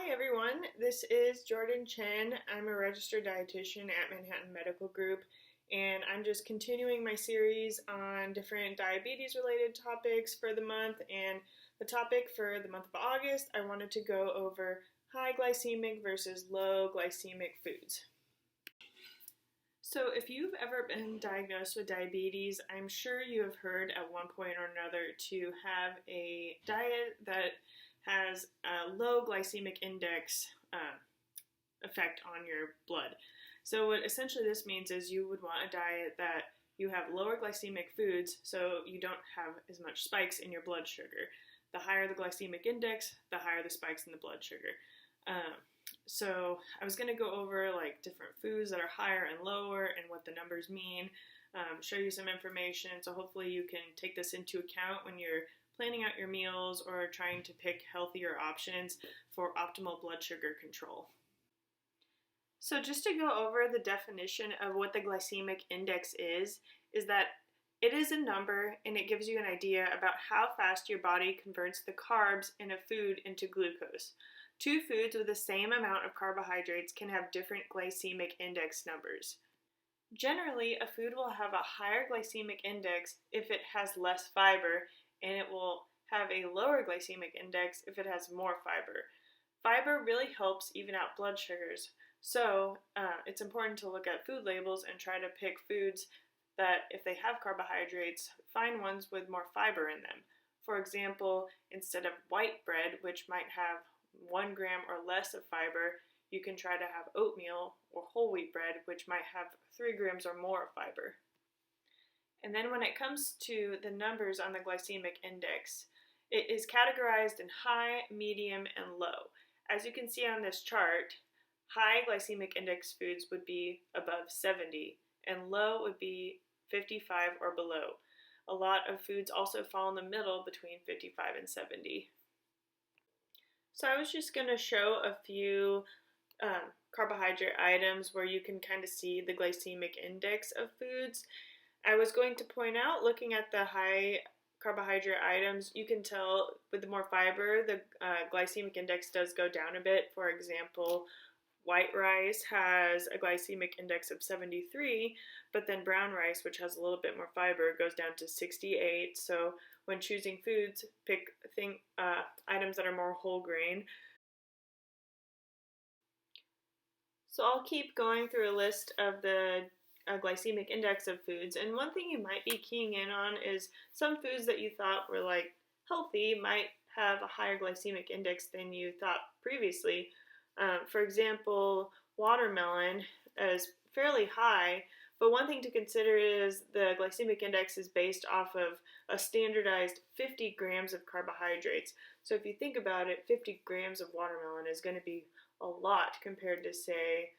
Hi everyone, this is Jordan Chen. I'm a registered dietitian at Manhattan Medical Group, and I'm just continuing my series on different diabetes related topics for the month. And the topic for the month of August, I wanted to go over high glycemic versus low glycemic foods. So if you've ever been diagnosed with diabetes, I'm sure you have heard at one point or another to have a diet that has a low glycemic index effect on your blood. So what essentially this means is you would want a diet that you have lower glycemic foods so you don't have as much spikes in your blood sugar. The higher the glycemic index, the higher the spikes in the blood sugar. So I was going to go over like different foods that are higher and lower and what the numbers mean, show you some information, so hopefully you can take this into account when you're planning out your meals or trying to pick healthier options for optimal blood sugar control. So just to go over the definition of what the glycemic index is that it is a number and it gives you an idea about how fast your body converts the carbs in a food into glucose. Two foods with the same amount of carbohydrates can have different glycemic index numbers. Generally, a food will have a higher glycemic index if it has less fiber, and it will have a lower glycemic index if it has more fiber. Fiber really helps even out blood sugars, so it's important to look at food labels and try to pick foods that, if they have carbohydrates, find ones with more fiber in them. For example, instead of white bread, which might have 1 gram or less of fiber, you can try to have oatmeal or whole wheat bread, which might have 3 grams or more of fiber. And then when it comes to the numbers on the glycemic index, it is categorized in high, medium, and low. As you can see on this chart, high glycemic index foods would be above 70, and low would be 55 or below. A lot of foods also fall in the middle between 55 and 70. So I was just going to show a few carbohydrate items where you can kind of see the glycemic index of foods. I was going to point out, looking at the high carbohydrate items, you can tell with the more fiber, the glycemic index does go down a bit. For example, white rice has a glycemic index of 73, but then brown rice, which has a little bit more fiber, goes down to 68. So when choosing foods, pick items that are more whole grain. So I'll keep going through a list of the glycemic index of foods, and one thing you might be keying in on is some foods that you thought were like healthy might have a higher glycemic index than you thought previously. For example, watermelon is fairly high, but one thing to consider is the glycemic index is based off of a standardized 50 grams of carbohydrates. So if you think about it, 50 grams of watermelon is going to be a lot compared to, say,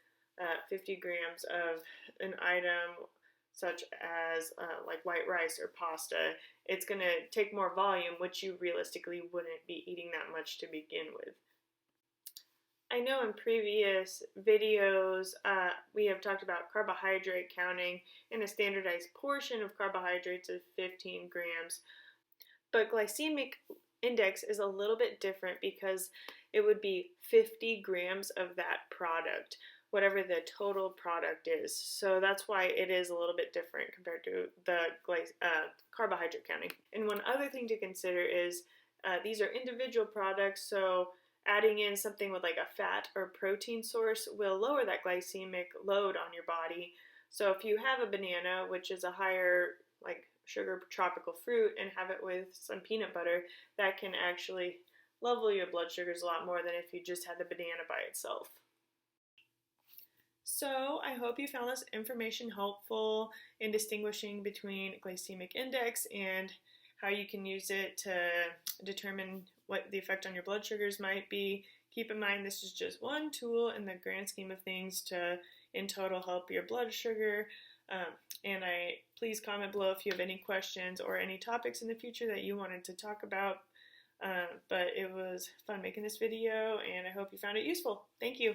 50 grams of an item such as like white rice or pasta. It's going to take more volume, which you realistically wouldn't be eating that much to begin with. I know in previous videos we have talked about carbohydrate counting, and a standardized portion of carbohydrates is 15 grams. But glycemic index is a little bit different because it would be 50 grams of that product, whatever the total product is. So that's why it is a little bit different compared to the carbohydrate counting. And one other thing to consider is these are individual products, so adding in something with like a fat or protein source will lower that glycemic load on your body. So if you have a banana, which is a higher like sugar tropical fruit, and have it with some peanut butter, that can actually level your blood sugars a lot more than if you just had the banana by itself. So I hope you found this information helpful in distinguishing between glycemic index and how you can use it to determine what the effect on your blood sugars might be. Keep in mind this is just one tool in the grand scheme of things to, in total, help your blood sugar. And please comment below if you have any questions or any topics in the future that you wanted to talk about. But it was fun making this video, and I hope you found it useful. Thank you.